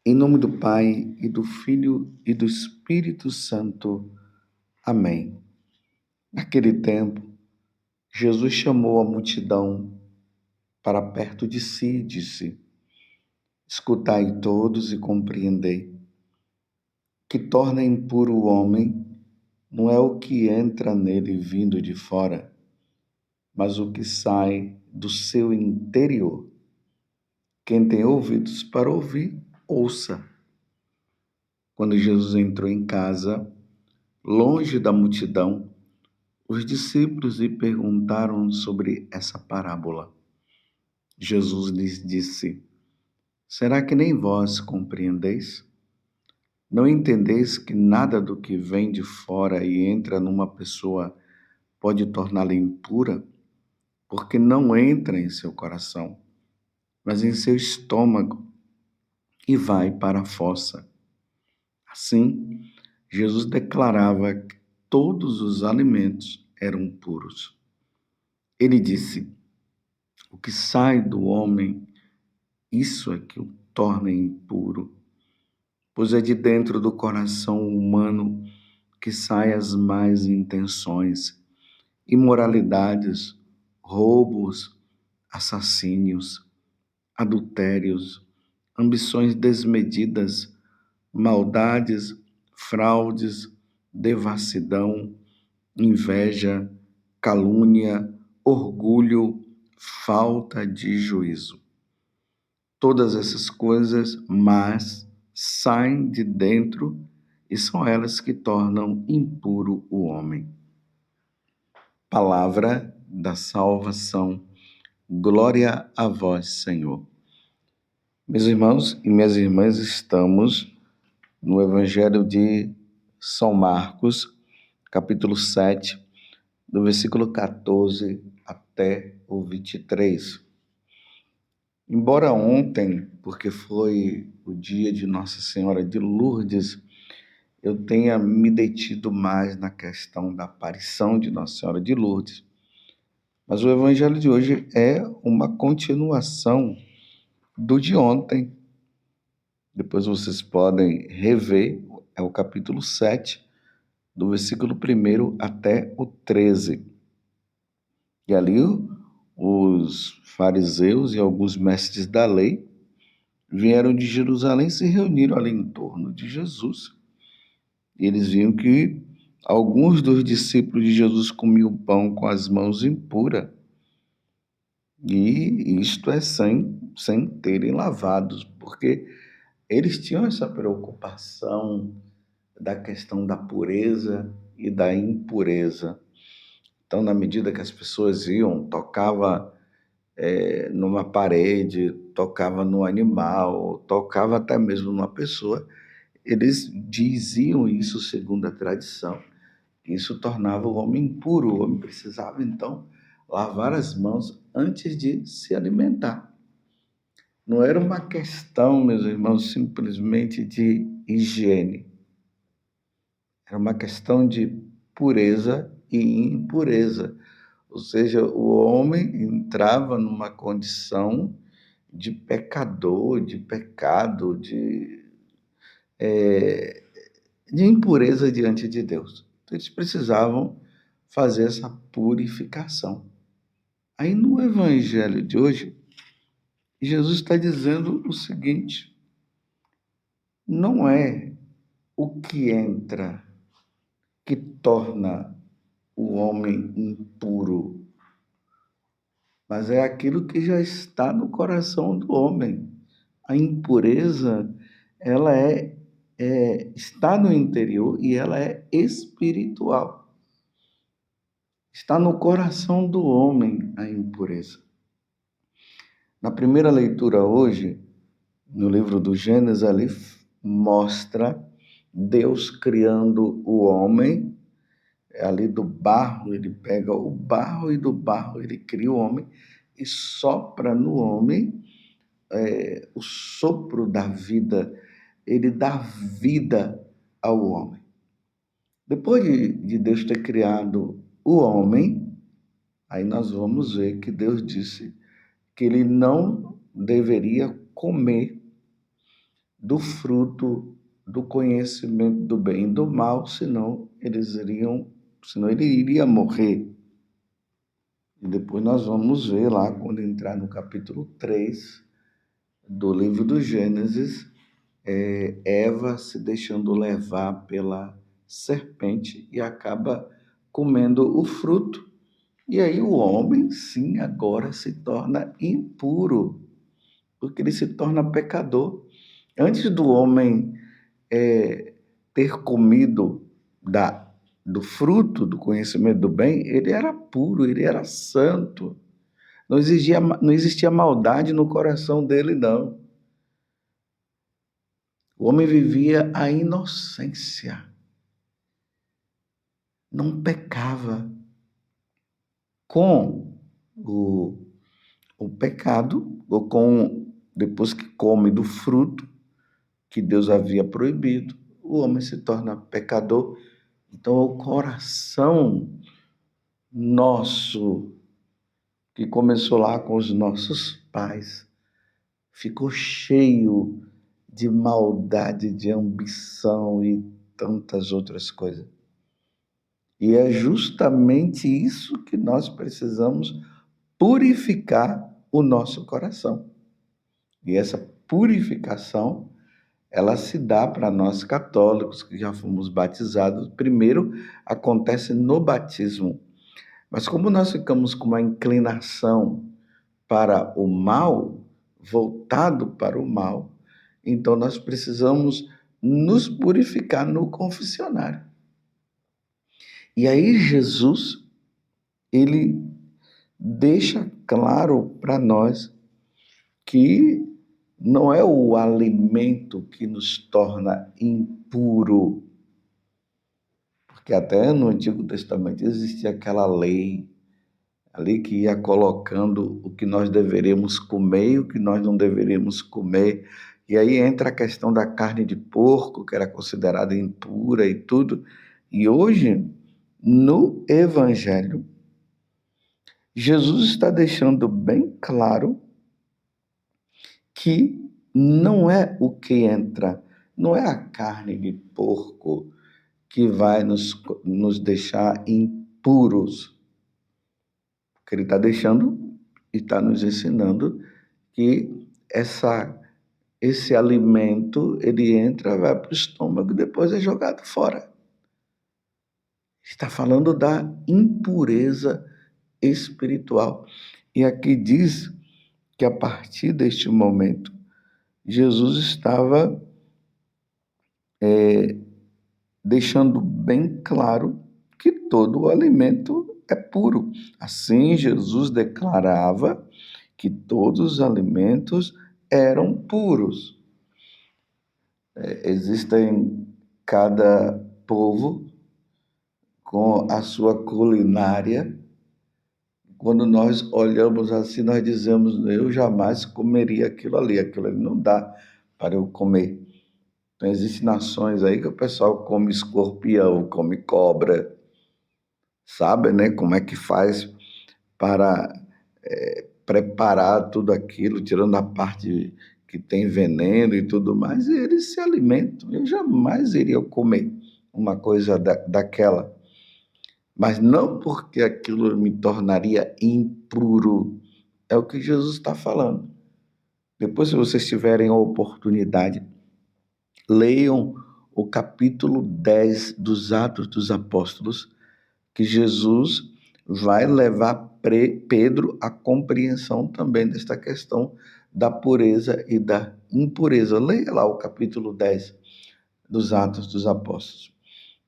Em nome do Pai, e do Filho, e do Espírito Santo. Amém. Naquele tempo, Jesus chamou a multidão para perto de si e disse: Escutai todos e compreendei. Que torna impuro o homem não é o que entra nele vindo de fora, mas o que sai do seu interior. Quem tem ouvidos para ouvir, ouça. Quando Jesus entrou em casa, longe da multidão, os discípulos lhe perguntaram sobre essa parábola. Jesus lhes disse: Será que nem vós compreendeis? Não entendeis que nada do que vem de fora e entra numa pessoa pode torná-la impura? Porque não entra em seu coração, mas em seu estômago e vai para a fossa. Assim, Jesus declarava que todos os alimentos eram puros. Ele disse: O que sai do homem, isso é que o torna impuro, pois é de dentro do coração humano que saem as más intenções, imoralidades, roubos, assassínios, adultérios, ambições desmedidas, maldades, fraudes, devassidão, inveja, calúnia, orgulho, falta de juízo. Todas essas coisas más saem de dentro e são elas que tornam impuro o homem. Palavra da salvação. Glória a vós, Senhor. Meus irmãos e minhas irmãs, estamos no Evangelho de São Marcos, capítulo 7, do versículo 14 até o 23. Embora ontem, porque foi o dia de Nossa Senhora de Lourdes, eu tenha me detido mais na questão da aparição de Nossa Senhora de Lourdes, mas o Evangelho de hoje é uma continuação do de ontem. Depois vocês podem rever, é o capítulo 7, do versículo 1 até o 13. E ali os fariseus e alguns mestres da lei vieram de Jerusalém e se reuniram ali em torno de Jesus. E eles viam que alguns dos discípulos de Jesus comiam pão com as mãos impuras. E isto é sem terem lavados, porque eles tinham essa preocupação da questão da pureza e da impureza. Então, na medida que as pessoas iam, tocava numa parede, tocava no animal, tocava até mesmo numa pessoa, eles diziam isso segundo a tradição. Isso tornava o homem impuro. O homem precisava, então, lavar as mãos antes de se alimentar. Não era uma questão, meus irmãos, simplesmente de higiene. Era uma questão de pureza e impureza. Ou seja, o homem entrava numa condição de pecador, de pecado, de impureza diante de Deus. Então, eles precisavam fazer essa purificação. Aí no Evangelho de hoje, Jesus está dizendo o seguinte: não é o que entra que torna o homem impuro, mas é aquilo que já está no coração do homem. A impureza, ela está no interior e ela é espiritual. Está no coração do homem a impureza. Na primeira leitura hoje, no livro do Gênesis, ali mostra Deus criando o homem, ali do barro, ele pega o barro e do barro ele cria o homem e sopra no homem o sopro da vida, ele dá vida ao homem. Depois de Deus ter criado o homem, aí nós vamos ver que Deus disse que ele não deveria comer do fruto do conhecimento do bem e do mal, senão ele iria morrer. E depois nós vamos ver lá, quando entrar no capítulo 3 do livro do Gênesis, Eva se deixando levar pela serpente e acaba comendo o fruto. E aí o homem, sim, agora se torna impuro, porque ele se torna pecador. Antes do homem ter comido do fruto do conhecimento do bem, ele era puro, ele era santo. Não existia maldade no coração dele, não. O homem vivia a inocência, não pecava. Com o pecado, depois que come do fruto que Deus havia proibido, o homem se torna pecador. Então, o coração nosso, que começou lá com os nossos pais, ficou cheio de maldade, de ambição e tantas outras coisas. E é justamente isso que nós precisamos purificar o nosso coração. E essa purificação, ela se dá para nós católicos que já fomos batizados. Primeiro, acontece no batismo. Mas como nós ficamos com uma inclinação para o mal, voltado para o mal, então nós precisamos nos purificar no confessionário. E aí Jesus, ele deixa claro para nós que não é o alimento que nos torna impuro, porque até no Antigo Testamento existia aquela lei ali que ia colocando o que nós deveríamos comer e o que nós não deveríamos comer. E aí entra a questão da carne de porco, que era considerada impura e tudo. E hoje, no Evangelho, Jesus está deixando bem claro que não é o que entra, não é a carne de porco que vai nos deixar impuros. Porque ele está deixando e está nos ensinando que esse alimento, ele entra, vai para o estômago e depois é jogado fora. Está falando da impureza espiritual. E aqui diz que a partir deste momento, Jesus estava deixando bem claro que todo o alimento é puro. Assim, Jesus declarava que todos os alimentos eram puros. Existem cada povo com a sua culinária. Quando nós olhamos assim, nós dizemos: eu jamais comeria aquilo ali não dá para eu comer. Então, existem nações aí que o pessoal come escorpião, come cobra, sabe, né? Como é que faz para preparar tudo aquilo, tirando a parte que tem veneno e tudo mais, e eles se alimentam. Eu jamais iria comer uma coisa daquela. Mas não porque aquilo me tornaria impuro. É o que Jesus está falando. Depois, se vocês tiverem a oportunidade, leiam o capítulo 10 dos Atos dos Apóstolos, que Jesus vai levar Pedro à compreensão também desta questão da pureza e da impureza. Leia lá o capítulo 10 dos Atos dos Apóstolos.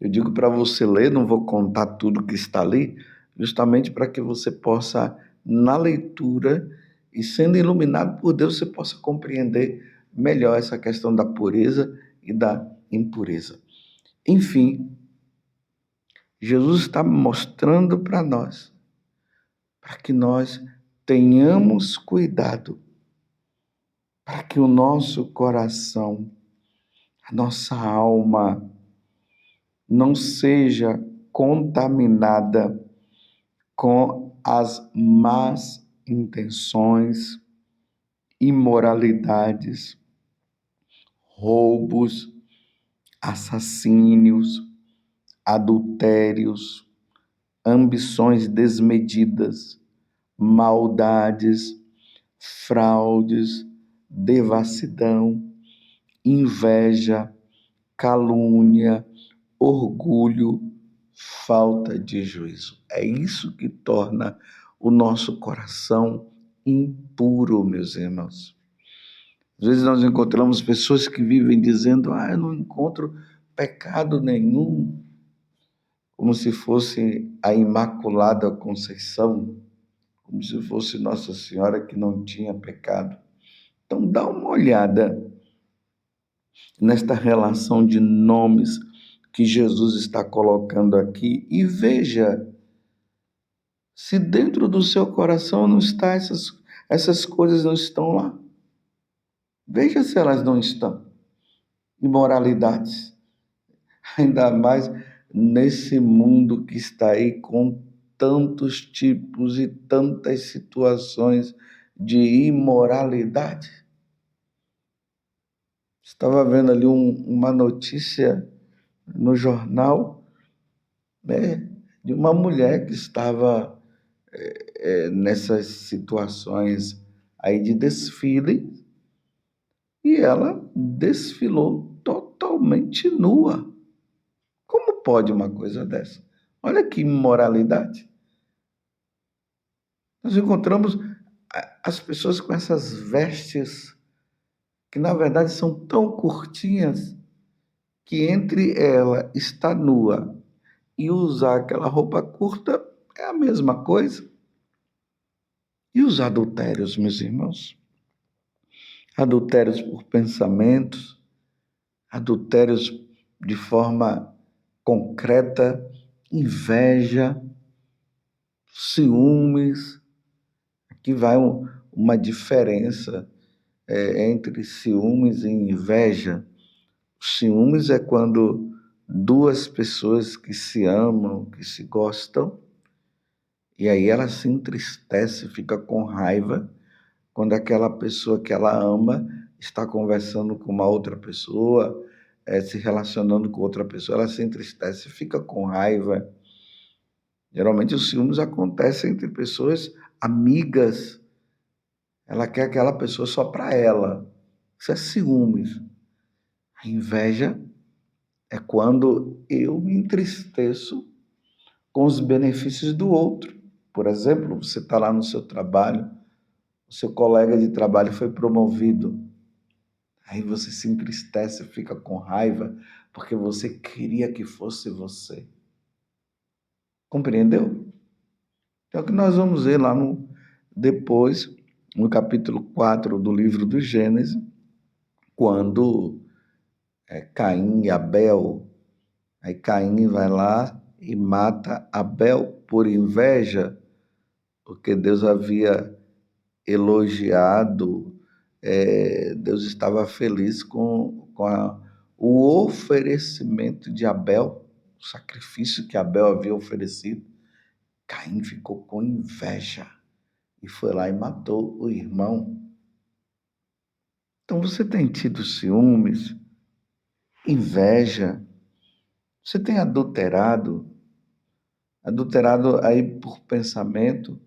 Eu digo para você ler, não vou contar tudo que está ali, justamente para que você possa, na leitura e sendo iluminado por Deus, você possa compreender melhor essa questão da pureza e da impureza. Enfim, Jesus está mostrando para nós, para que nós tenhamos cuidado, para que o nosso coração, a nossa alma, não seja contaminada com as más intenções, imoralidades, roubos, assassínios, adultérios, ambições desmedidas, maldades, fraudes, devassidão, inveja, calúnia, orgulho, falta de juízo. É isso que torna o nosso coração impuro, meus irmãos. Às vezes nós encontramos pessoas que vivem dizendo: eu não encontro pecado nenhum, como se fosse a Imaculada Conceição, como se fosse Nossa Senhora que não tinha pecado. Então dá uma olhada nesta relação de nomes que Jesus está colocando aqui e veja se dentro do seu coração não está essas coisas não estão lá. Veja se elas não estão. Imoralidades. Ainda mais nesse mundo que está aí com tantos tipos e tantas situações de imoralidade. Estava vendo ali uma notícia no jornal, né, de uma mulher que estava nessas situações aí de desfile e ela desfilou totalmente nua. Como pode uma coisa dessa? Olha que imoralidade. Nós encontramos as pessoas com essas vestes que na verdade são tão curtinhas que entre ela estar nua e usar aquela roupa curta é a mesma coisa. E os adultérios, meus irmãos? Adultérios por pensamentos, adultérios de forma concreta, inveja, ciúmes. Aqui vai uma diferença entre ciúmes e inveja. Ciúmes é quando duas pessoas que se amam, que se gostam, e aí ela se entristece, fica com raiva quando aquela pessoa que ela ama está conversando com uma outra pessoa, se relacionando com outra pessoa, ela se entristece, fica com raiva. Geralmente os ciúmes acontecem entre pessoas amigas. Ela quer aquela pessoa só para ela. Isso é ciúmes. A inveja é quando eu me entristeço com os benefícios do outro. Por exemplo, você está lá no seu trabalho, o seu colega de trabalho foi promovido. Aí você se entristece, fica com raiva, porque você queria que fosse você. Compreendeu? Então, o que nós vamos ver lá depois, no capítulo 4 do livro do Gênesis, quando Caim e Abel, aí Caim vai lá e mata Abel por inveja, porque Deus havia elogiado, Deus estava feliz com o oferecimento de Abel, o sacrifício que Abel havia oferecido. Caim ficou com inveja e foi lá e matou o irmão. Então você tem tido ciúmes, inveja, você tem adulterado aí por pensamento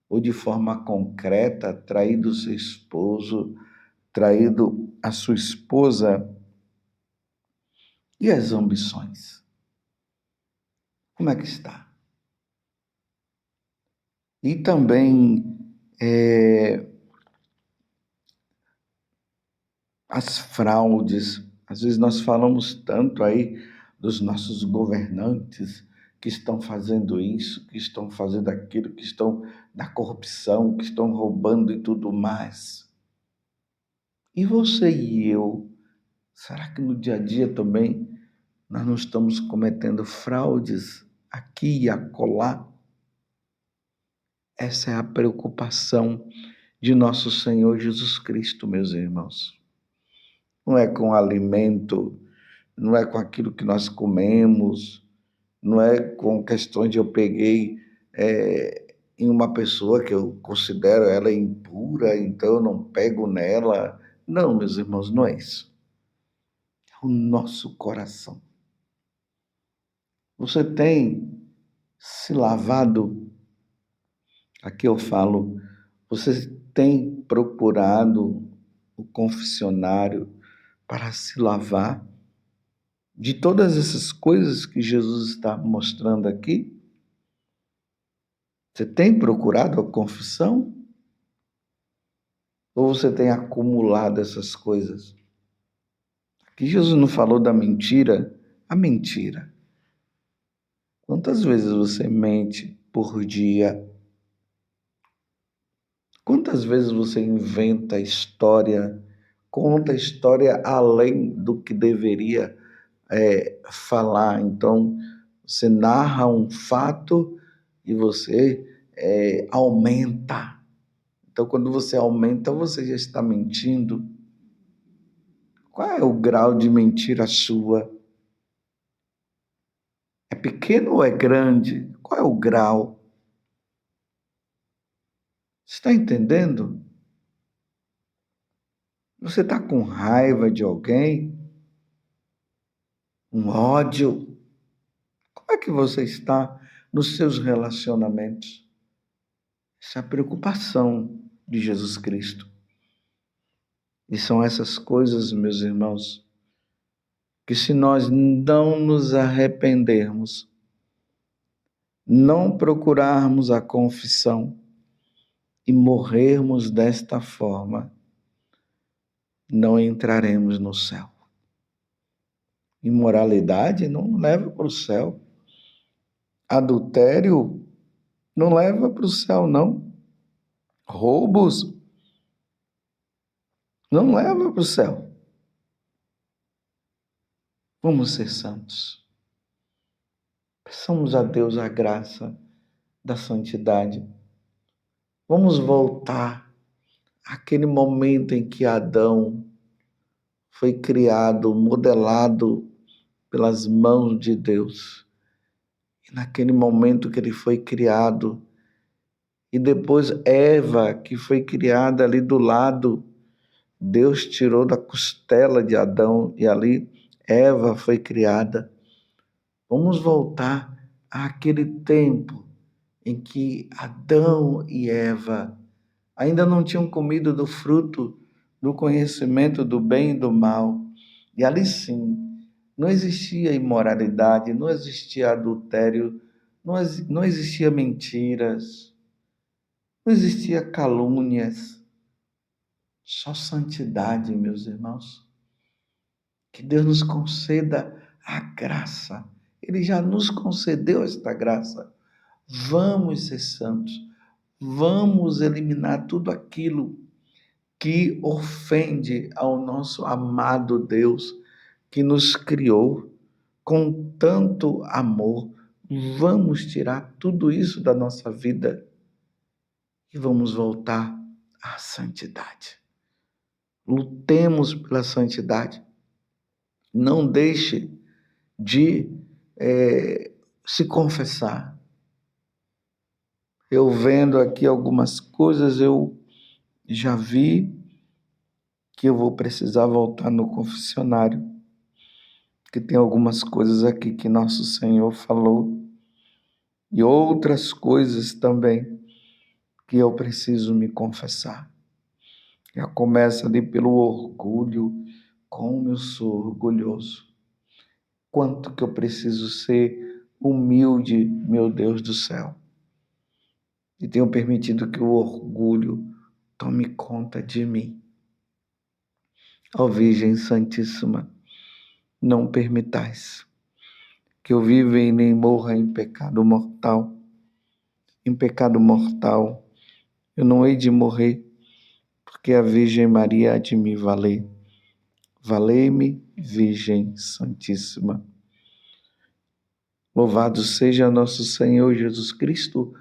ou de forma concreta, traído seu esposo, traído a sua esposa. E as ambições? Como é que está? E também as fraudes. Às vezes nós falamos tanto aí dos nossos governantes que estão fazendo isso, que estão fazendo aquilo, que estão na corrupção, que estão roubando e tudo mais. E você e eu, será que no dia a dia também nós não estamos cometendo fraudes aqui e acolá? Essa é a preocupação de nosso Senhor Jesus Cristo, meus irmãos. Não é com alimento, não é com aquilo que nós comemos, não é com questões de eu peguei em uma pessoa que eu considero ela impura, então eu não pego nela. Não, meus irmãos, não é isso. o nosso coração. Você tem se lavado? Aqui eu falo, você tem procurado o confessionário para se lavar de todas essas coisas que Jesus está mostrando aqui? Você tem procurado a confissão? Ou você tem acumulado essas coisas? Aqui Jesus não falou da mentira, a mentira. Quantas vezes você mente por dia? Quantas vezes você inventa história, conta história além do que deveria falar? Então, você narra um fato e você aumenta. Então, quando você aumenta, você já está mentindo. Qual é o grau de mentira sua? É pequeno ou é grande? Qual é o grau? Você está entendendo? Você está com raiva de alguém? Um ódio? Como é que você está nos seus relacionamentos? Essa é a preocupação de Jesus Cristo. E são essas coisas, meus irmãos, que se nós não nos arrependermos, não procurarmos a confissão e morrermos desta forma, não entraremos no céu. Imoralidade não leva para o céu. Adultério não leva para o céu, não. Roubos não leva para o céu. Vamos ser santos. Peçamos a Deus a graça da santidade. Vamos voltar àquele momento em que Adão foi criado, modelado pelas mãos de Deus. E naquele momento que ele foi criado, e depois Eva, que foi criada ali do lado, Deus tirou da costela de Adão e ali Eva foi criada. Vamos voltar àquele tempo em que Adão e Eva ainda não tinham comido do fruto do conhecimento do bem e do mal. E ali sim, não existia imoralidade, não existia adultério, não existia mentiras, não existia calúnias, só santidade, meus irmãos. Que Deus nos conceda a graça. Ele já nos concedeu esta graça. Vamos ser santos. Vamos eliminar tudo aquilo que ofende ao nosso amado Deus, que nos criou com tanto amor. Vamos tirar tudo isso da nossa vida e vamos voltar à santidade. Lutemos pela santidade. Não deixe de se confessar. Eu vendo aqui algumas coisas, eu já vi que eu vou precisar voltar no confessionário, que tem algumas coisas aqui que nosso Senhor falou e outras coisas também que eu preciso me confessar. Já começa ali pelo orgulho, como eu sou orgulhoso. Quanto que eu preciso ser humilde, meu Deus do céu. E tenho permitido que o orgulho tome conta de mim. Ó Virgem Santíssima, não permitais que eu viva e nem morra em pecado mortal. Em pecado mortal eu não hei de morrer, porque a Virgem Maria há de me valer. Valei-me, Virgem Santíssima. Louvado seja nosso Senhor Jesus Cristo,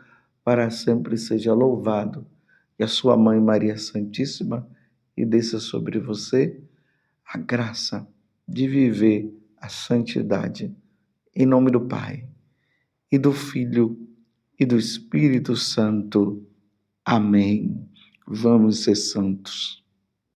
para sempre seja louvado. E a sua mãe Maria Santíssima, e desça sobre você a graça de viver a santidade. Em nome do Pai, e do Filho, e do Espírito Santo. Amém. Vamos ser santos.